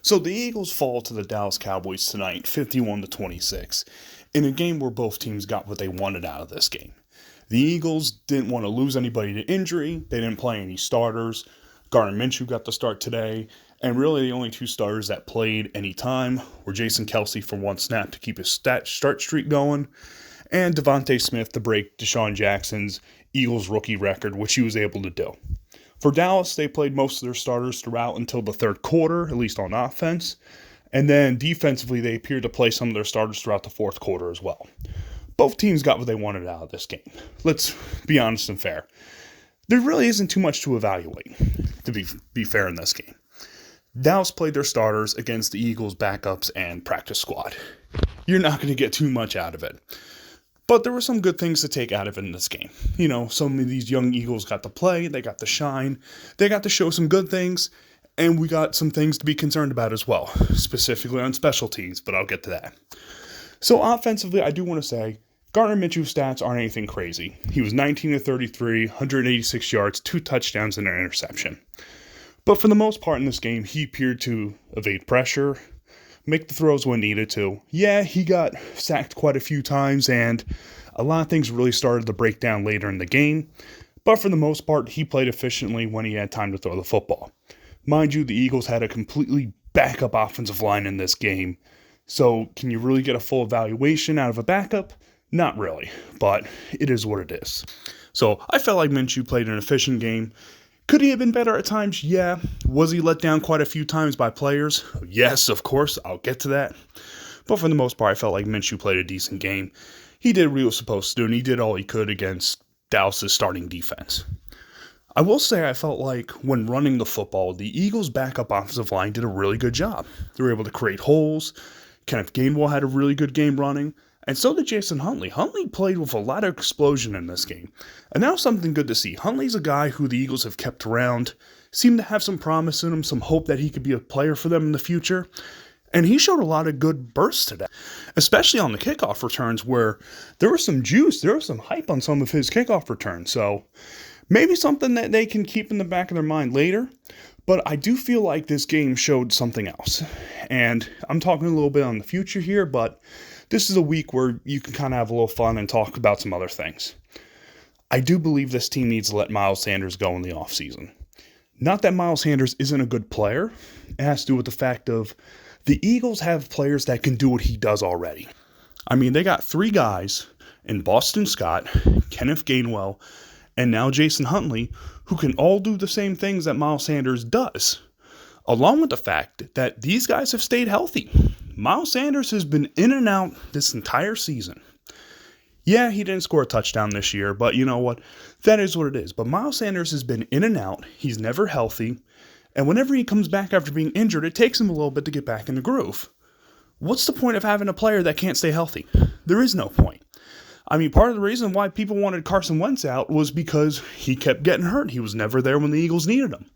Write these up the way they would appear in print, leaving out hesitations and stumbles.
So the Eagles fall to the Dallas Cowboys tonight, 51-26, in a game where both teams got what they wanted out of this game. The Eagles didn't want to lose anybody to injury. They didn't play any starters. Gardner Minshew got the start today, and really the only two starters that played any time were Jason Kelce for one snap to keep his start streak going, and Devonte Smith to break Tehran Jackson's Eagles rookie record, which he was able to do. For Dallas, they played most of their starters throughout until the third quarter, at least on offense. And then defensively, they appeared to play some of their starters throughout the fourth quarter as well. Both teams got what they wanted out of this game. Let's be honest and fair. There really isn't too much to evaluate, to be fair in this game. Dallas played their starters against the Eagles' backups and practice squad. You're not going to get too much out of it. But there were some good things to take out of it in this game. You know, some of these young Eagles got to play, they got to shine, they got to show some good things, and we got some things to be concerned about as well, specifically on special teams, but I'll get to that. So offensively, I do want to say, Gardner Minshew's stats aren't anything crazy. He was 19-33, 186 yards, 2 touchdowns, and an interception. But for the most part in this game, he appeared to evade pressure, make the throws when needed to. Yeah, he got sacked quite a few times, and a lot of things really started to break down later in the game. But for the most part, he played efficiently when he had time to throw the football. Mind you, the Eagles had a completely backup offensive line in this game. So can you really get a full evaluation out of a backup? Not really, but it is what it is. So I felt like Minshew played an efficient game. Could he have been better at times? Yeah. Was he let down quite a few times by players? Yes, of course. I'll get to that. But for the most part, I felt like Minshew played a decent game. He did what he was supposed to do, and he did all he could against Dallas' starting defense. I will say I felt like when running the football, the Eagles' backup offensive line did a really good job. They were able to create holes. Kenneth Gainwell had a really good game running. And so did Jason Huntley. Huntley played with a lot of explosion in this game. And that was something good to see. Huntley's a guy who the Eagles have kept around, seemed to have some promise in him, some hope that he could be a player for them in the future. And he showed a lot of good bursts today, especially on the kickoff returns where there was some juice, there was some hype on some of his kickoff returns. So maybe something that they can keep in the back of their mind later. But I do feel like this game showed something else. And I'm talking a little bit on the future here, but this is a week where you can kind of have a little fun and talk about some other things. I do believe this team needs to let Miles Sanders go in the offseason. Not that Miles Sanders isn't a good player. It has to do with the fact of the Eagles have players that can do what he does already. I mean, they got 3 guys in Boston Scott, Kenneth Gainwell, and now Jason Huntley, who can all do the same things that Miles Sanders does, along with the fact that these guys have stayed healthy. Miles Sanders has been in and out this entire season. Yeah, he didn't score a touchdown this year, but you know what? That is what it is. But Miles Sanders has been in and out. He's never healthy. And whenever he comes back after being injured, it takes him a little bit to get back in the groove. What's the point of having a player that can't stay healthy? There is no point. I mean, part of the reason why people wanted Carson Wentz out was because he kept getting hurt. He was never there when the Eagles needed him.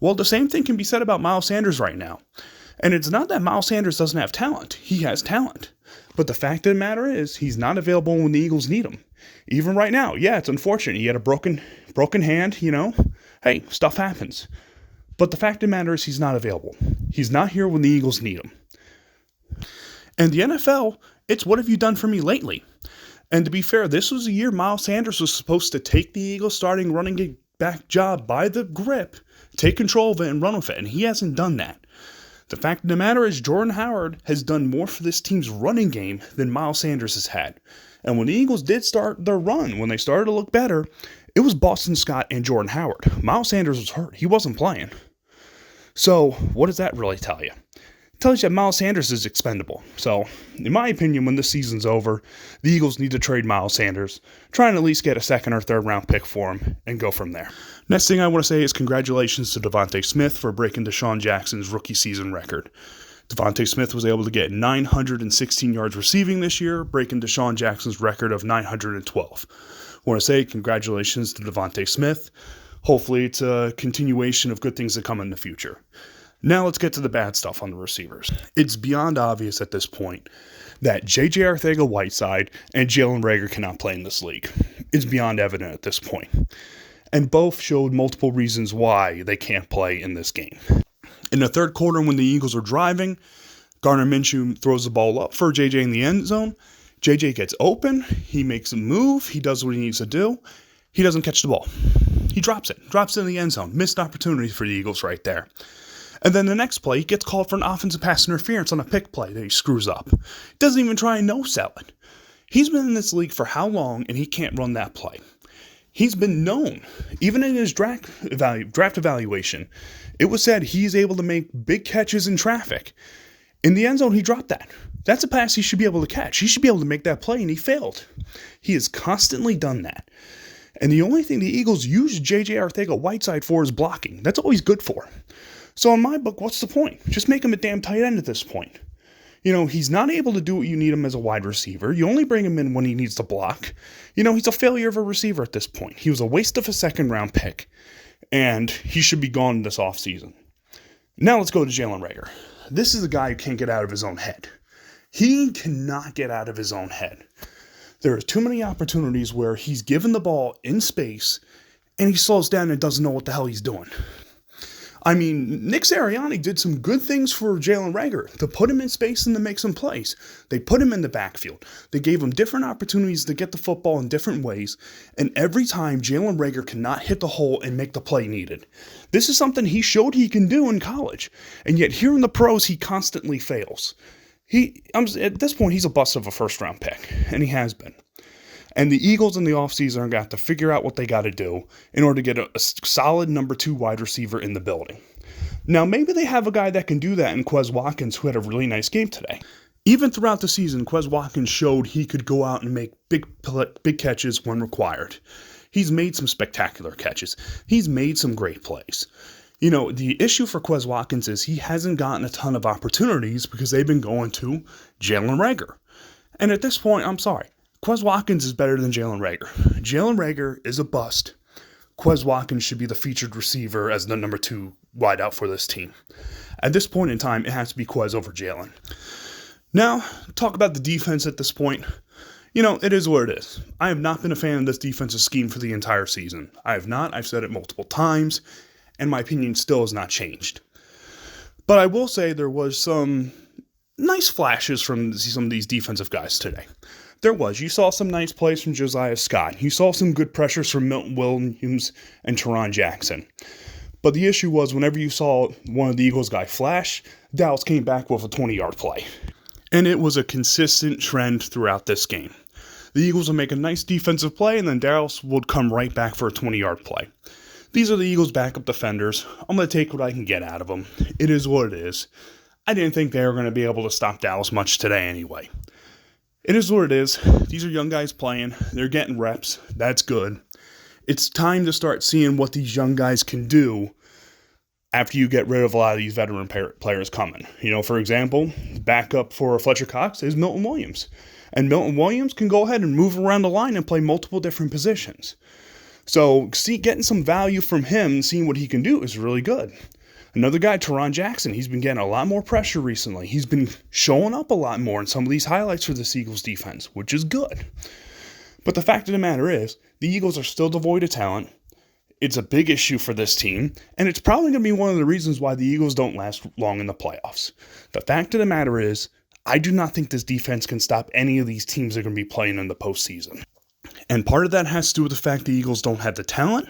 Well, the same thing can be said about Miles Sanders right now. And it's not that Miles Sanders doesn't have talent. He has talent. But the fact of the matter is, he's not available when the Eagles need him. Even right now, yeah, it's unfortunate. He had a broken hand, you know. Hey, stuff happens. But the fact of the matter is, he's not available. He's not here when the Eagles need him. And the NFL, it's what have you done for me lately? And to be fair, this was a year Miles Sanders was supposed to take the Eagles starting running back job by the grip, take control of it, and run with it. And he hasn't done that. The fact of the matter is Jordan Howard has done more for this team's running game than Miles Sanders has had. And when the Eagles did start their run, when they started to look better, it was Boston Scott and Jordan Howard. Miles Sanders was hurt. He wasn't playing. So what does that really tell you? It tells you that Miles Sanders is expendable. So, in my opinion, when this season's over, the Eagles need to trade Miles Sanders, try and at least get a second or third round pick for him, and go from there. Next thing I want to say is congratulations to Devonte Smith for breaking Tehran Jackson's rookie season record. Devonte Smith was able to get 916 yards receiving this year, breaking Tehran Jackson's record of 912. I want to say congratulations to Devonte Smith. Hopefully it's a continuation of good things that come in the future. Now let's get to the bad stuff on the receivers. It's beyond obvious at this point that J.J. Arcega-Whiteside and Jalen Reagor cannot play in this league. It's beyond evident at this point. And both showed multiple reasons why they can't play in this game. In the third quarter, when the Eagles are driving, Gardner Minshew throws the ball up for JJ in the end zone. JJ gets open. He makes a move. He does what he needs to do. He doesn't catch the ball. He drops it in the end zone. Missed opportunity for the Eagles right there. And then the next play, he gets called for an offensive pass interference on a pick play that he screws up. Doesn't even try and no-sell it. He's been in this league for how long, and he can't run that play? He's been known, even in his draft evaluation, it was said he's able to make big catches in traffic. In the end zone, he dropped that. That's a pass he should be able to catch. He should be able to make that play, and he failed. He has constantly done that. And the only thing the Eagles use J.J. Arcega-Whiteside for is blocking. That's all he's good for. So in my book, what's the point? Just make him a damn tight end at this point. He's not able to do what you need him as a wide receiver. You only bring him in when he needs to block. He's a failure of a receiver at this point. He was a waste of a second-round pick, and he should be gone this offseason. Now let's go to Jalen Reagor. This is a guy who can't get out of his own head. He cannot get out of his own head. There are too many opportunities where he's given the ball in space, and he slows down and doesn't know what the hell he's doing. I mean, Nick Sirianni did some good things for Jalen Reagor to put him in space and to make some plays. They put him in the backfield. They gave him different opportunities to get the football in different ways, and every time Jalen Reagor cannot hit the hole and make the play needed. This is something he showed he can do in college, and yet here in the pros, he constantly fails. At this point, he's a bust of a first-round pick, and he has been. And the Eagles in the offseason are going to have to figure out what they got to do in order to get a solid number 2 wide receiver in the building. Now, maybe they have a guy that can do that in Quez Watkins, who had a really nice game today. Even throughout the season, Quez Watkins showed he could go out and make big catches when required. He's made some spectacular catches. He's made some great plays. The issue for Quez Watkins is he hasn't gotten a ton of opportunities because they've been going to Jalen Reagor. And at this point, I'm sorry. Quez Watkins is better than Jalen Reagor. Jalen Reagor is a bust. Quez Watkins should be the featured receiver as the number 2 wideout for this team. At this point in time, it has to be Quez over Jalen. Now, talk about the defense at this point. It is what it is. I have not been a fan of this defensive scheme for the entire season. I have not. I've said it multiple times, and my opinion still has not changed. But I will say there was some nice flashes from some of these defensive guys today. You saw some nice plays from Josiah Scott. You saw some good pressures from Milton Williams and Tehran Jackson. But the issue was whenever you saw one of the Eagles guy flash, Dallas came back with a 20-yard play. And it was a consistent trend throughout this game. The Eagles would make a nice defensive play, and then Dallas would come right back for a 20-yard play. These are the Eagles' backup defenders. I'm going to take what I can get out of them. It is what it is. I didn't think they were going to be able to stop Dallas much today anyway. It is what it is. These are young guys playing. They're getting reps. That's good. It's time to start seeing what these young guys can do after you get rid of a lot of these veteran players coming. For example, backup for Fletcher Cox is Milton Williams. And Milton Williams can go ahead and move around the line and play multiple different positions. So getting some value from him and seeing what he can do is really good. Another guy, Tehran Jackson, he's been getting a lot more pressure recently. He's been showing up a lot more in some of these highlights for the Eagles defense, which is good. But the fact of the matter is, the Eagles are still devoid of talent. It's a big issue for this team, and it's probably going to be one of the reasons why the Eagles don't last long in the playoffs. The fact of the matter is, I do not think this defense can stop any of these teams that are going to be playing in the postseason. And part of that has to do with the fact the Eagles don't have the talent.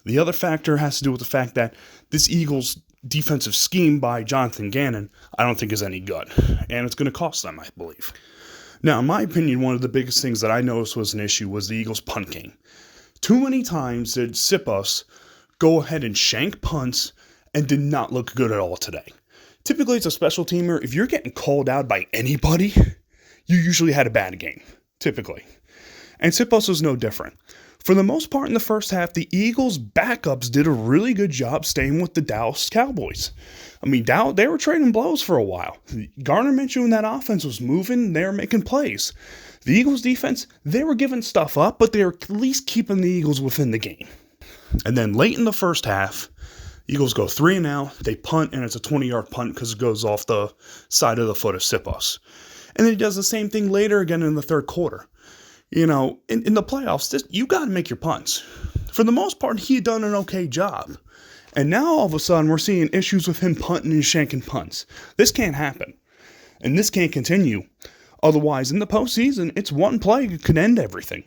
The other factor has to do with the fact that this Eagles defensive scheme by Jonathan Gannon, I don't think is any good. And it's going to cost them, I believe. Now, in my opinion, one of the biggest things that I noticed was an issue was the Eagles' punt game. Too many times did Siposs go ahead and shank punts and did not look good at all today. Typically, it's a special teamer. If you're getting called out by anybody, you usually had a bad game, typically. And Siposs was no different. For the most part in the first half, the Eagles' backups did a really good job staying with the Dallas Cowboys. I mean, they were trading blows for a while. Gardner Minshew and that offense was moving. They were making plays. The Eagles' defense, they were giving stuff up, but they were at least keeping the Eagles within the game. And then late in the first half, Eagles go 3-and-out. They punt, and it's a 20-yard punt because it goes off the side of the foot of Siposs. And then he does the same thing later again in the third quarter. In the playoffs, you got to make your punts. For the most part, he had done an okay job. And now all of a sudden we're seeing issues with him punting and shanking punts. This can't happen. And this can't continue. Otherwise, in the postseason, it's one play that could end everything.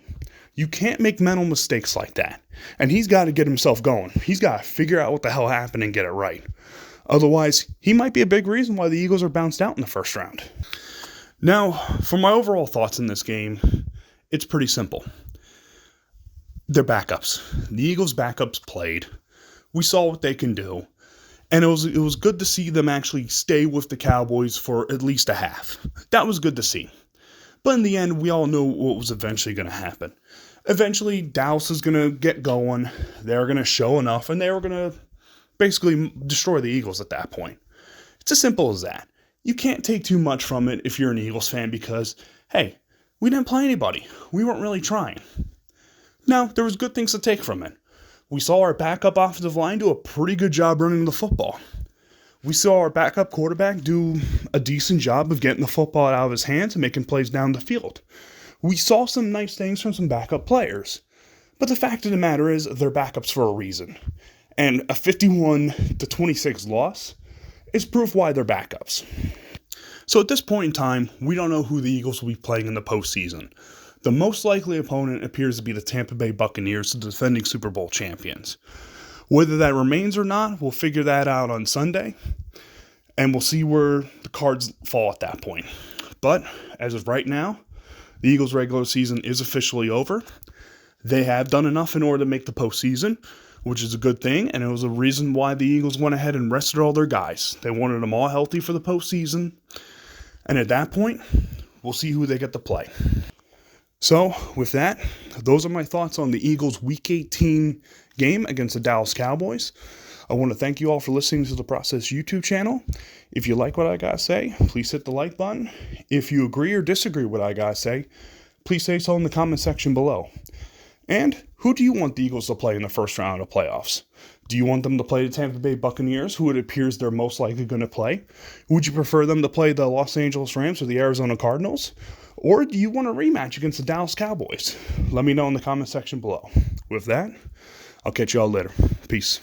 You can't make mental mistakes like that. And he's got to get himself going. He's got to figure out what the hell happened and get it right. Otherwise, he might be a big reason why the Eagles are bounced out in the first round. Now, for my overall thoughts in this game, it's pretty simple. They're backups. The Eagles' backups played. We saw what they can do. And it was good to see them actually stay with the Cowboys for at least a half. That was good to see. But in the end, we all know what was eventually going to happen. Eventually, Dallas is going to get going. They're going to show enough, and they were going to basically destroy the Eagles at that point. It's as simple as that. You can't take too much from it if you're an Eagles fan because, hey, we didn't play anybody. We weren't really trying. Now, there was good things to take from it. We saw our backup offensive line do a pretty good job running the football. We saw our backup quarterback do a decent job of getting the football out of his hands and making plays down the field. We saw some nice things from some backup players. But the fact of the matter is, they're backups for a reason. And a 51-26 loss is proof why they're backups. So at this point in time, we don't know who the Eagles will be playing in the postseason. The most likely opponent appears to be the Tampa Bay Buccaneers, the defending Super Bowl champions. Whether that remains or not, we'll figure that out on Sunday, and we'll see where the cards fall at that point. But as of right now, the Eagles' regular season is officially over. They have done enough in order to make the postseason, which is a good thing, and it was a reason why the Eagles went ahead and rested all their guys. They wanted them all healthy for the postseason, and at that point, we'll see who they get to play. So, with that, those are my thoughts on the Eagles' Week 18 game against the Dallas Cowboys. I want to thank you all for listening to the Process YouTube channel. If you like what I gotta say, please hit the like button. If you agree or disagree with what I gotta say, please say so in the comment section below. And who do you want the Eagles to play in the first round of playoffs? Do you want them to play the Tampa Bay Buccaneers, who it appears they're most likely going to play? Would you prefer them to play the Los Angeles Rams or the Arizona Cardinals? Or do you want a rematch against the Dallas Cowboys? Let me know in the comment section below. With that, I'll catch you all later. Peace.